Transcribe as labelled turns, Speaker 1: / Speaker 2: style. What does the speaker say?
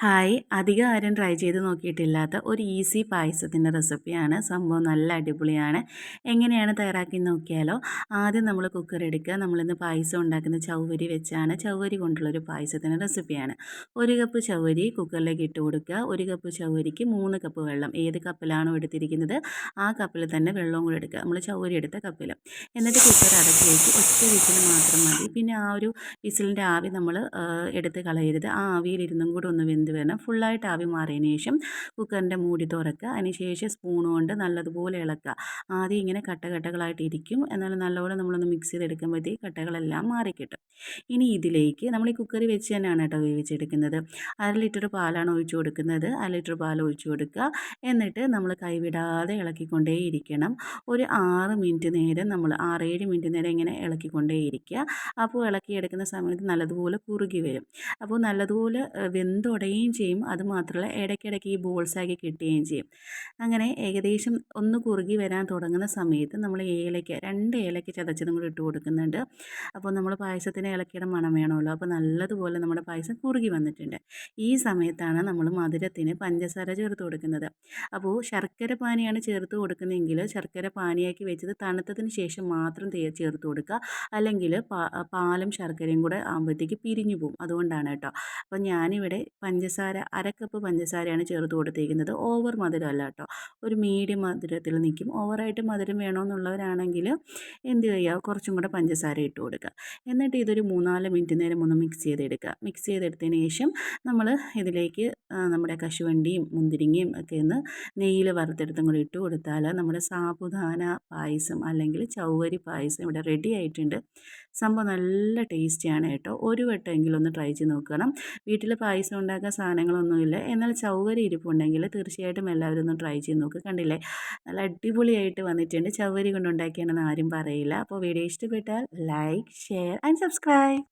Speaker 1: Hi, അധികം ആരും try ചെയ്ത് നോക്കിയിട്ടില്ലാത്ത ഒരു ഈസി പായസത്തിൻ്റെ റെസിപ്പിയാണ്. സംഭവം നല്ല അടിപൊളിയാണ്. എങ്ങനെയാണ് തയ്യാറാക്കി നോക്കിയാലോ? ആദ്യം നമ്മൾ കുക്കർ എടുക്കുക. നമ്മളിന്ന് പായസം ഉണ്ടാക്കുന്ന ചവ്വരി വെച്ചാണ്. ചവ്വരി കൊണ്ടുള്ളൊരു പായസത്തിൻ്റെ റെസിപ്പിയാണ്. 1 കപ്പ് ചവ്വരി കുക്കറിലേക്ക് ഇട്ട് കൊടുക്കുക. 1 കപ്പ് ചവ്വരിക്ക് 3 കപ്പ് വെള്ളം. ഏത് കപ്പിലാണോ എടുത്തിരിക്കുന്നത് ആ കപ്പിൽ തന്നെ വെള്ളവും കൂടെ എടുക്കുക. നമ്മൾ ചവ്വരി എടുത്ത കപ്പിൽ. എന്നിട്ട് കുക്കർ അടച്ച് വെച്ച് ഒറ്റ വിസിൽ മാത്രം മതി. പിന്നെ ആ ഒരു വിസിലിൻ്റെ ആവി നമ്മൾ എടുത്ത് കളയരുത്. ആ ആവിയിലിരുന്നും കൂടെ ഒന്ന് വെന്ത് വരണം. ഫുള്ളായിട്ട് ആവി മാറിയതിന് ശേഷം കുക്കറിൻ്റെ മൂടി തുറക്കുക. അതിന് ശേഷം സ്പൂൺ കൊണ്ട് നല്ലതുപോലെ ഇളക്കുക. ആദ്യം ഇങ്ങനെ കട്ടകളായിട്ട് ഇരിക്കും. എന്നാലും നല്ലപോലെ നമ്മളൊന്ന് മിക്സ് ചെയ്തെടുക്കുമ്പോഴത്തേക്ക് കട്ടകളെല്ലാം മാറിക്കിട്ടും. ഇനി ഇതിലേക്ക് നമ്മൾ ഈ കുക്കറിൽ വെച്ച് തന്നെയാണ് കേട്ടോ വേവിച്ചെടുക്കുന്നത്. 1/2 ലിറ്റർ പാലാണ് ഒഴിച്ചു കൊടുക്കുന്നത്. 1/2 ലിറ്റർ പാൽ ഒഴിച്ചു കൊടുക്കുക. എന്നിട്ട് നമ്മൾ കൈവിടാതെ ഇളക്കിക്കൊണ്ടേയിരിക്കണം. ഒരു 6 മിനിറ്റ് നേരം 6-7 മിനിറ്റ് നേരം ഇങ്ങനെ ഇളക്കിക്കൊണ്ടേയിരിക്കുക. അപ്പോൾ ഇളക്കിയെടുക്കുന്ന സമയത്ത് നല്ലതുപോലെ കുറുകി വരും. അപ്പോൾ നല്ലതുപോലെ വെന്തുടയുകയും ചെയ്യും. അതുമാത്രമല്ല ഇടയ്ക്കിടയ്ക്ക് ഈ ബോൾസാക്കി കിട്ടുകയും ചെയ്യും. അങ്ങനെ ഏകദേശം ഒന്ന് കുറുകി വരാൻ തുടങ്ങുന്ന സമയത്ത് നമ്മൾ ഏലയ്ക്ക 2 ഏലയ്ക്ക ചതച്ചതും കൂടി ഇട്ട് കൊടുക്കുന്നുണ്ട്. അപ്പോൾ നമ്മൾ പായസത്തിന് ഏലക്കയുടെ മണം വേണമല്ലോ. അപ്പോൾ നല്ലതുപോലെ നമ്മുടെ പായസം കുറുകി വന്നിട്ടുണ്ട്. ഈ സമയത്താണ് നമ്മൾ മധുരത്തിന് പഞ്ചസാര ചേർത്ത് കൊടുക്കുന്നത്. അപ്പോൾ ശർക്കര പാനിയാണ് ചേർത്ത് കൊടുക്കുന്നതെങ്കിൽ ശർക്കര പാനിയാക്കി വെച്ചത് തണുത്തതിന് ശേഷം മാത്രം ചേർത്ത് കൊടുക്കുക. അല്ലെങ്കിൽ പാലും ശർക്കരയും കൂടെ ആകുമ്പോഴത്തേക്ക് പിരിഞ്ഞു പോകും. അതുകൊണ്ടാണ് കേട്ടോ. അപ്പോൾ ഞാനിവിടെ പഞ്ചസാര 1/2 കപ്പ് പഞ്ചസാരയാണ് ചേർത്ത് കൊടുത്തിരിക്കുന്നത്. ഓവർ മധുരമല്ല കേട്ടോ. ഒരു മീഡിയം മധുരത്തിൽ നിൽക്കും. ഓവറായിട്ട് മധുരം വേണമെന്നുള്ളവരാണെങ്കിൽ എന്ത് ചെയ്യുക, കുറച്ചും കൂടെ പഞ്ചസാര ഇട്ട് കൊടുക്കുക. എന്നിട്ട് ഇതൊരു 3-4 മിനിറ്റ് നേരം ഒന്ന് മിക്സ് ചെയ്തെടുക്കുക. മിക്സ് ചെയ്തെടുത്തതിന് ശേഷം നമ്മൾ ഇതിലേക്ക് നമ്മുടെ കശുവണ്ടിയും മുന്തിരിങ്ങയും ഒക്കെ ഒന്ന് നെയ്യിൽ വറുത്തെടുത്തും കൂടി ഇട്ട് കൊടുത്താൽ നമ്മുടെ സാബുദാന പായസം അല്ലെങ്കിൽ ചവ്വരി പായസം ഇവിടെ റെഡി ആയിട്ടുണ്ട്. സംഭവം നല്ല ടേസ്റ്റിയാണ് കേട്ടോ. ഒരു വട്ടമെങ്കിലും ഒന്ന് ട്രൈ ചെയ്ത് നോക്കണം. വീട്ടിൽ പായസം ഉണ്ടാക്കാൻ സാധനങ്ങളൊന്നുമില്ല, എന്നാൽ ചവ്വരി ഇരിപ്പുണ്ടെങ്കിൽ തീർച്ചയായിട്ടും എല്ലാവരും ഒന്ന് ട്രൈ ചെയ്ത് നോക്കുക. കണ്ടില്ലേ, നല്ല അടിപൊളിയായിട്ട് വന്നിട്ടുണ്ട്. ചവ്വരി കൊണ്ടുണ്ടാക്കിയാണെന്ന് ആരും പറയില്ല. അപ്പോൾ വീഡിയോ ഇഷ്ടപ്പെട്ടാൽ ലൈക്ക്, ഷെയർ ആൻഡ് സബ്സ്ക്രൈബ്.